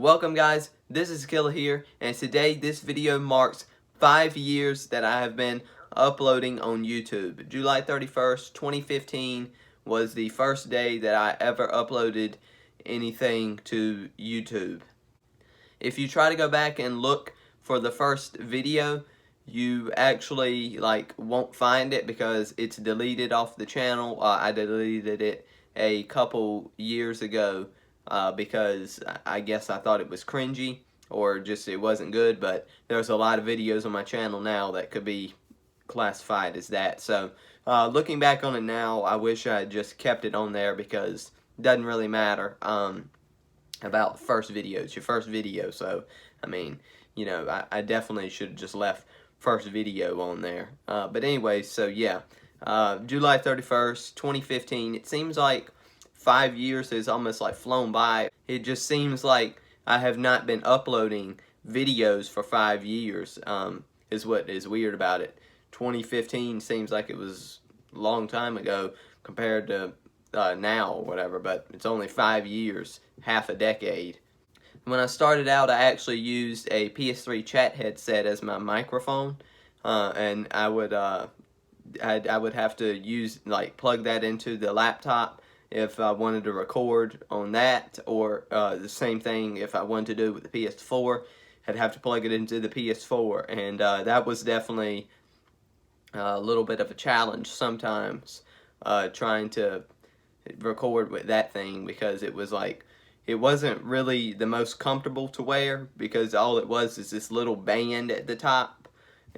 Welcome guys, this is Killa here, and today this video marks 5 years that I have been uploading on YouTube. July 31st, 2015 was the first day that I ever uploaded anything to YouTube. If you try to go back and look for the first video, you actually won't find it because it's deleted off the channel. I deleted it a couple years ago. Because I guess I thought it was cringy or just it wasn't good, but there's a lot of videos on my channel now that could be classified as that. So looking back on it now, I wish I had just kept it on there because it doesn't really matter about the first video. It's your first video, so I mean, you know, I definitely should have just left first video on there. But anyway, so yeah, July 31st, 2015, it seems like 5 years has almost like flown by. It just seems like I have not been uploading videos for 5 years, is what is weird about it. 2015 seems like it was a long time ago compared to now or whatever, but it's only 5 years, half a decade. When I started out, I actually used a PS3 chat headset as my microphone, and I would have to use plug that into the laptop if I wanted to record on that, or the same thing if I wanted to do with the PS4. I'd have to plug it into the PS4, and that was definitely a little bit of a challenge sometimes, trying to record with that thing, because it was it wasn't really the most comfortable to wear, because all it was is this little band at the top,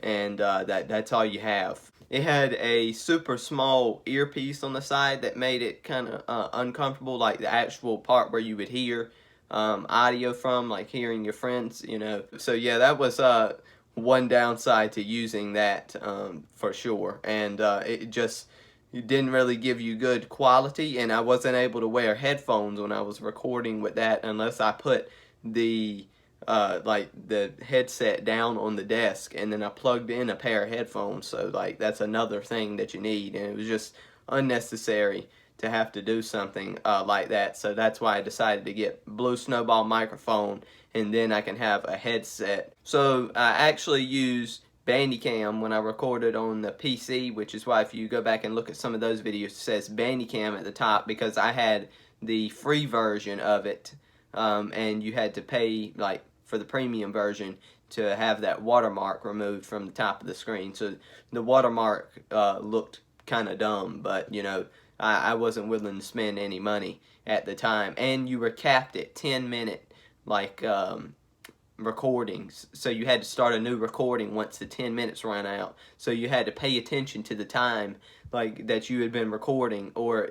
and that's all you have. It had a super small earpiece on the side that made it kind of uncomfortable, like the actual part where you would hear audio from, like hearing your friends, you know. So yeah, that was one downside to using that for sure, and it didn't really give you good quality, and I wasn't able to wear headphones when I was recording with that unless I put the the headset down on the desk and then I plugged in a pair of headphones. So that's another thing that you need, and it was just unnecessary to have to do something like that. So that's why I decided to get Blue Snowball microphone, and then I can have a headset. So I actually used Bandicam when I recorded on the PC, which is why if you go back and look at some of those videos, it says Bandicam at the top, because I had the free version of it, and you had to pay for the premium version to have that watermark removed from the top of the screen. So the watermark looked kind of dumb, but you know, I wasn't willing to spend any money at the time, and you were capped at 10-minute recordings, so you had to start a new recording once the 10 minutes ran out. So you had to pay attention to the time that you had been recording, or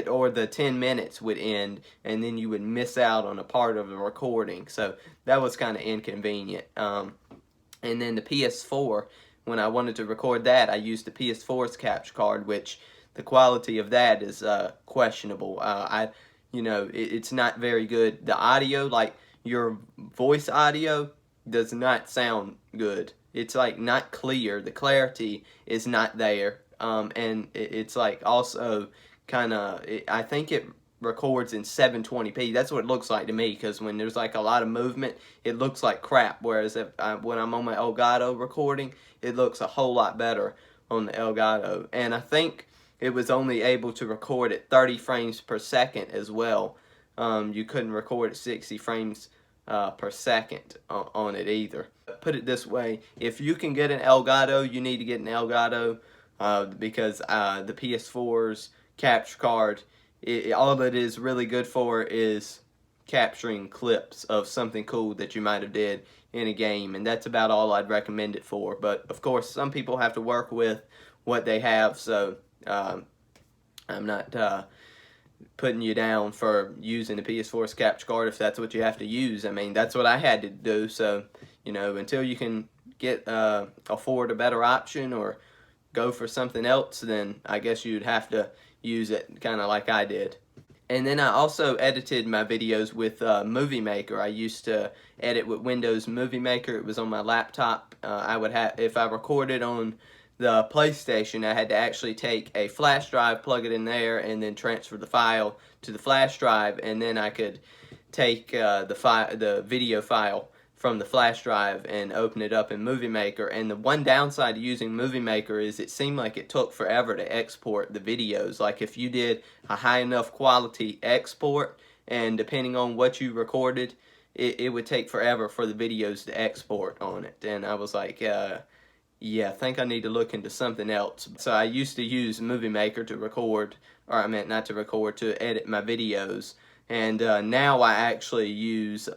or the 10 minutes would end and then you would miss out on a part of the recording. So that was kind of inconvenient. And then the PS4, when I wanted to record that, I used the PS4's capture card, which the quality of that is questionable. It's not very good. The audio, your voice audio, does not sound good. It's not clear. The clarity is not there. And it's also kind of, I think it records in 720p. That's what it looks like to me, because when there's a lot of movement, it looks like crap. Whereas when I'm on my Elgato recording, it looks a whole lot better on the Elgato. And I think it was only able to record at 30 frames per second as well. You couldn't record at 60 frames per second on it either. Put it this way, if you can get an Elgato, you need to get an Elgato, because the PS4's capture card, all it is really good for is capturing clips of something cool that you might have did in a game, and that's about all I'd recommend it for. But of course, some people have to work with what they have, so I'm not putting you down for using the PS4's capture card if that's what you have to use. I mean, that's what I had to do. So, you know, until you can afford a better option or go for something else, then I guess you'd have to use it kind of like I did. And then I also edited my videos with Movie Maker. I used to edit with Windows Movie Maker. It was on my laptop. If I recorded on the PlayStation, I had to actually take a flash drive, plug it in there, and then transfer the file to the flash drive, and then I could take the video file from the flash drive and open it up in Movie Maker. And the one downside to using Movie Maker is it seemed like it took forever to export the videos. Like if you did a high enough quality export, and depending on what you recorded, it would take forever for the videos to export on it. And I was like, yeah, I think I need to look into something else. So I used to use Movie Maker to record, or I meant not to record, to edit my videos. And now I actually use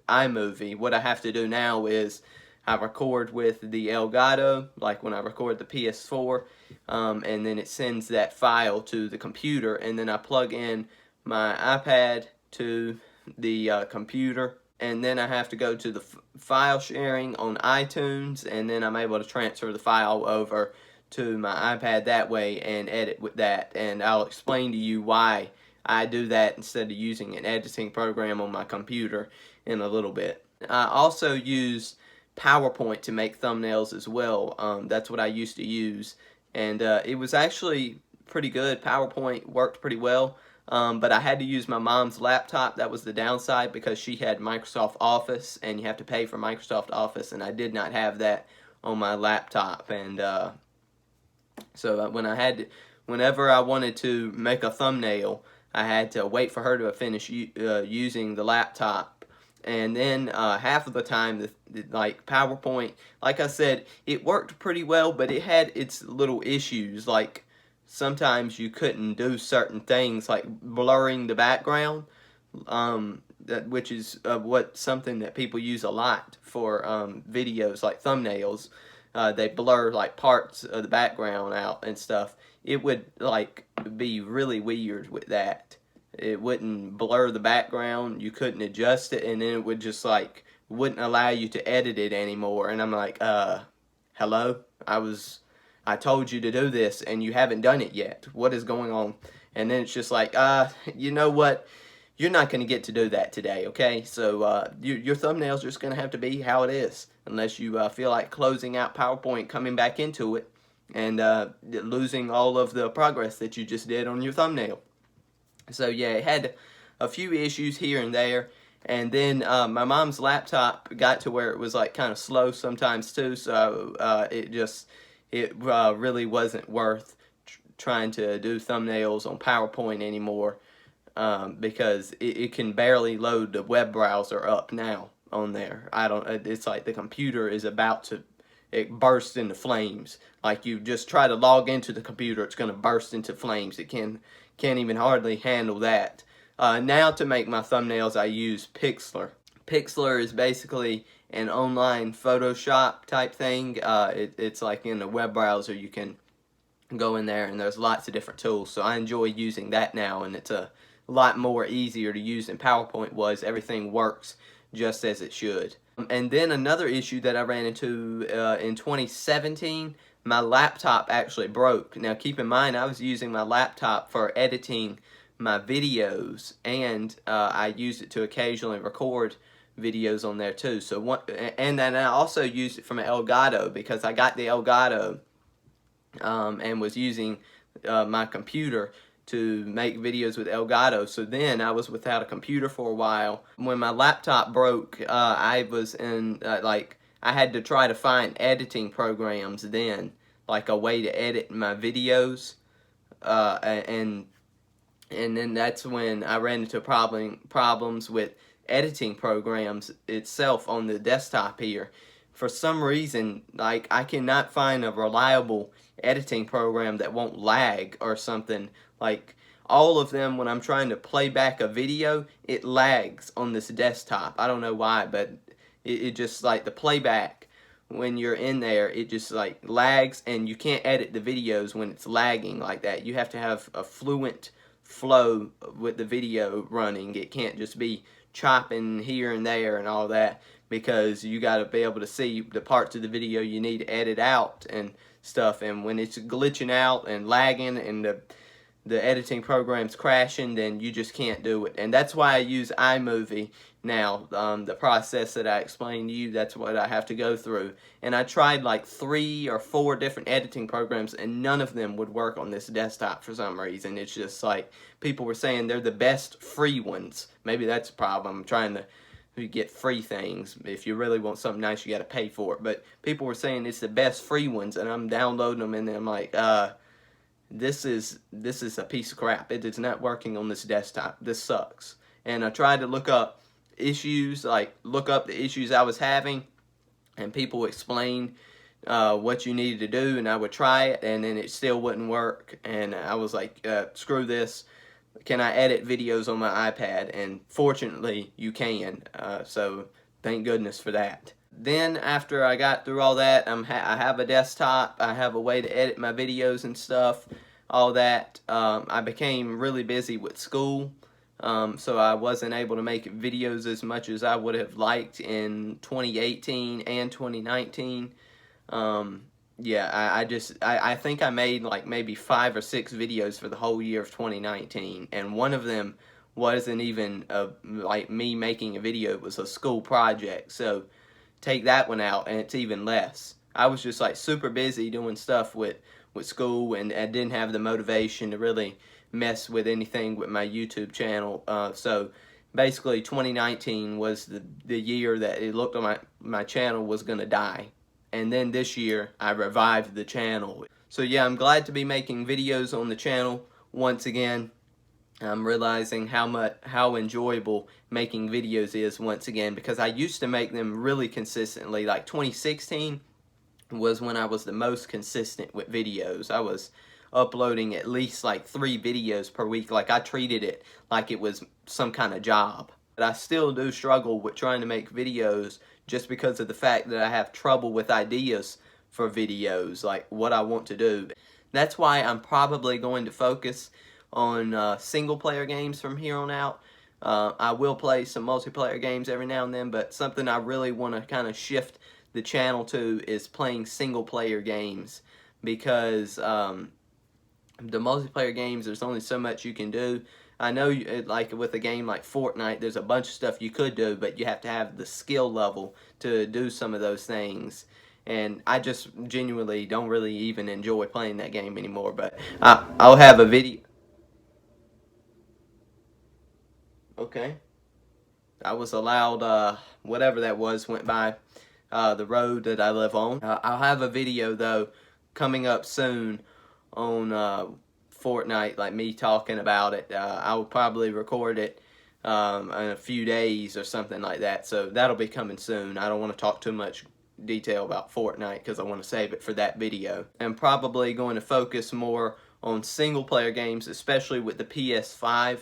iMovie. What I have to do now is I record with the Elgato, like when I record the PS4, and then it sends that file to the computer, and then I plug in my iPad to the computer, and then I have to go to the file sharing on iTunes, and then I'm able to transfer the file over to my iPad that way and edit with that. And I'll explain to you why I do that instead of using an editing program on my computer in a little bit. I also use PowerPoint to make thumbnails as well. That's what I used to use, and it was actually pretty good. PowerPoint worked pretty well, but I had to use my mom's laptop. That was the downside, because she had Microsoft Office, and you have to pay for Microsoft Office, and I did not have that on my laptop. And so whenever I wanted to make a thumbnail, I had to wait for her to finish using the laptop. And then half of the time, like PowerPoint, like I said, it worked pretty well, but it had its little issues. Like sometimes you couldn't do certain things, like blurring the background, which is something that people use a lot for videos like thumbnails. They blur like parts of the background out and stuff. It would like be really weird with that. It wouldn't blur the background, you couldn't adjust it, and then it would just like wouldn't allow you to edit it anymore. And I'm like, hello? I told you to do this and you haven't done it yet. What is going on? And then it's just like, you know what? You're not going to get to do that today, okay? So your thumbnail's just going to have to be how it is, unless you feel like closing out PowerPoint, coming back into it, and losing all of the progress that you just did on your thumbnail. So yeah, it had a few issues here and there, and then my mom's laptop got to where it was like kind of slow sometimes too, so it really wasn't worth trying to do thumbnails on PowerPoint anymore, because it can barely load the web browser up now on there. It's like the computer is about to burst into flames. Like you just try to log into the computer, it's going to burst into flames. It can't even hardly handle that. Now to make my thumbnails, I use Pixlr. Pixlr is basically an online Photoshop type thing. It's like in a web browser. You can go in there and there's lots of different tools. So I enjoy using that now, and it's a lot more easier to use than PowerPoint was. Everything works just as it should. And then another issue that I ran into in 2017, my laptop actually broke. Now keep in mind, I was using my laptop for editing my videos, and I used it to occasionally record videos on there too. So and then I also used it from an Elgato, because I got the Elgato and was using my computer to make videos with Elgato. So then I was without a computer for a while. When my laptop broke, I was in I had to try to find editing programs then, like a way to edit my videos, and then that's when I ran into problems with editing programs itself on the desktop here. For some reason, like, I cannot find a reliable editing program that won't lag or something. Like, all of them, when I'm trying to play back a video, it lags on this desktop. I don't know why, but it just, like, the playback, when you're in there, it just, like, lags, and you can't edit the videos when it's lagging like that. You have to have a fluent flow with the video running. It can't just be chopping here and there and all that, because you got to be able to see the parts of the video you need to edit out and stuff. And when it's glitching out and lagging, and the editing program's crashing, then you just can't do it. And that's why I use iMovie now. The process that I explained to you, that's what I have to go through. And I tried like 3 or 4 different editing programs, and none of them would work on this desktop for some reason. It's just like people were saying they're the best free ones. Maybe that's a problem. I'm trying to get free things. If you really want something nice, you got to pay for it. But people were saying it's the best free ones, and I'm downloading them, and I'm like, this is a piece of crap. It is not working on this desktop. This sucks. And I tried to look up issues, like look up the issues I was having, and people explained what you needed to do, and I would try it, and then it still wouldn't work. And I was like, screw this. Can I edit videos on my iPad? And fortunately, you can. So thank goodness for that. Then after I got through all that, I have a desktop, I have a way to edit my videos and stuff, all that. I became really busy with school, so I wasn't able to make videos as much as I would have liked in 2018 and 2019. Yeah, I think I made like maybe 5 or 6 videos for the whole year of 2019, and one of them wasn't even like me making a video. It was a school project, so take that one out and it's even less. I was just like super busy doing stuff with school, and I didn't have the motivation to really mess with anything with my YouTube channel. So basically 2019 was the year that it looked like my channel was going to die. And then this year I revived the channel. So yeah, I'm glad to be making videos on the channel once again. I'm realizing how enjoyable making videos is once again, because I used to make them really consistently. Like 2016 was when I was the most consistent with videos. I was uploading at least like 3 videos per week. Like I treated it like it was some kind of job. But I still do struggle with trying to make videos just because of the fact that I have trouble with ideas for videos, like what I want to do. That's why I'm probably going to focus on single player games from here on out. I will play some multiplayer games every now and then, but something I really want to kind of shift the channel to is playing single player games, because the multiplayer games, there's only so much you can do. I know, like with a game like Fortnite, there's a bunch of stuff you could do, but you have to have the skill level to do some of those things. And I just genuinely don't really even enjoy playing that game anymore. But I'll have a video. Okay. I was allowed, whatever that was, went by the road that I live on. I'll have a video, though, coming up soon on Fortnite, like me talking about it. I will probably record it in a few days or something like that, so that'll be coming soon. I don't want to talk too much detail about Fortnite because I want to save it for that video. I'm probably going to focus more on single player games, especially with the PS5.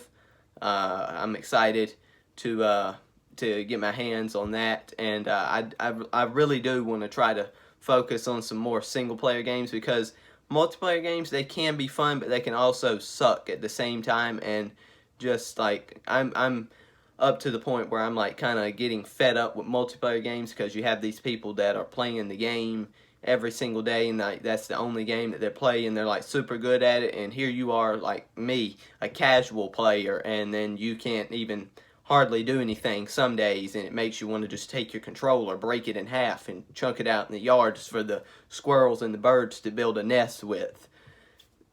I'm excited to get my hands on that, and I really do want to try to focus on some more single player games, because multiplayer games, they can be fun, but they can also suck at the same time. And just like I'm up to the point where I'm like kind of getting fed up with multiplayer games, because you have these people that are playing the game every single day, and like that's the only game that they're playing. They're like super good at it, and here you are like me, a casual player, and then you can't even hardly do anything some days, and it makes you want to just take your controller, break it in half, and chunk it out in the yard just for the squirrels and the birds to build a nest with.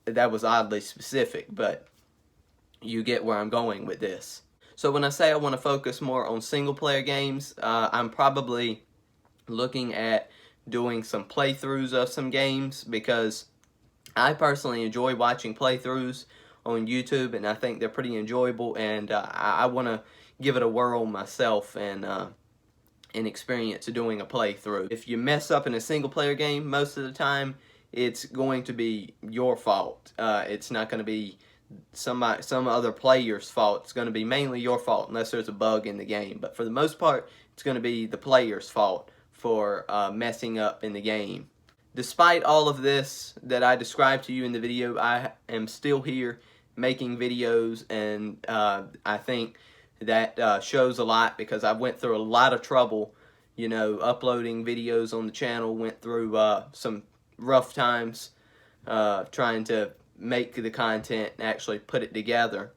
That was oddly specific, but you get where I'm going with this. So when I say I want to focus more on single player games, I'm probably looking at doing some playthroughs of some games, because I personally enjoy watching playthroughs on YouTube, and I think they're pretty enjoyable, and I want to give it a whirl myself and experience doing a playthrough. If you mess up in a single player game, most of the time it's going to be your fault. It's not going to be some other player's fault. It's going to be mainly your fault, unless there's a bug in the game. But for the most part, it's going to be the player's fault for messing up in the game. Despite all of this that I described to you in the video, I am still here making videos, and I think that shows a lot, because I went through a lot of trouble, you know, uploading videos on the channel. Went through some rough times trying to make the content and actually put it together,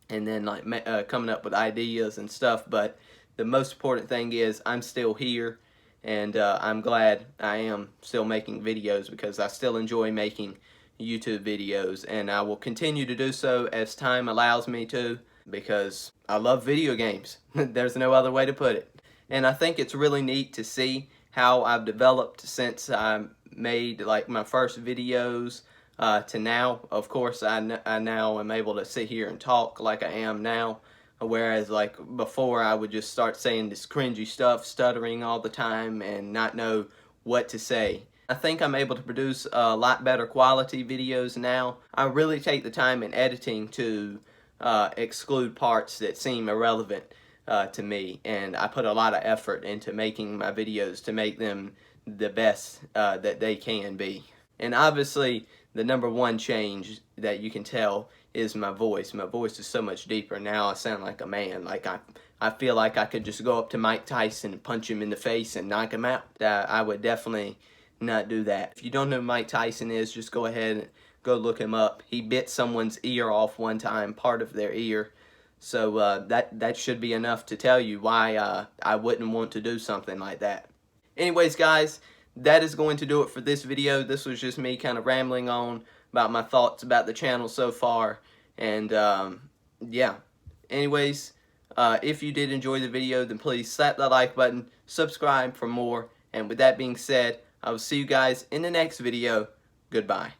and then like coming up with ideas and stuff. But the most important thing is I'm still here, and I'm glad I am still making videos because I still enjoy making YouTube videos, and I will continue to do so as time allows me to, because I love video games. There's no other way to put it. And I think it's really neat to see how I've developed since I made like my first videos to now. Of course, I now am able to sit here and talk like I am now, whereas like before I would just start saying this cringy stuff, stuttering all the time and not know what to say. I think I'm able to produce a lot better quality videos now. I really take the time in editing to exclude parts that seem irrelevant to me, and I put a lot of effort into making my videos to make them the best that they can be. And obviously the #1 change that you can tell is my voice. My voice is so much deeper now. I sound like a man. Like I feel like I could just go up to Mike Tyson and punch him in the face and knock him out. I would definitely not do that. If you don't know who Mike Tyson is, just go ahead and go look him up. He bit someone's ear off one time, part of their ear. So that should be enough to tell you why I wouldn't want to do something like that. Anyways, guys, that is going to do it for this video. This was just me kind of rambling on about my thoughts about the channel so far. And yeah. Anyways, if you did enjoy the video, then please slap that like button, subscribe for more. And with that being said, I will see you guys in the next video. Goodbye.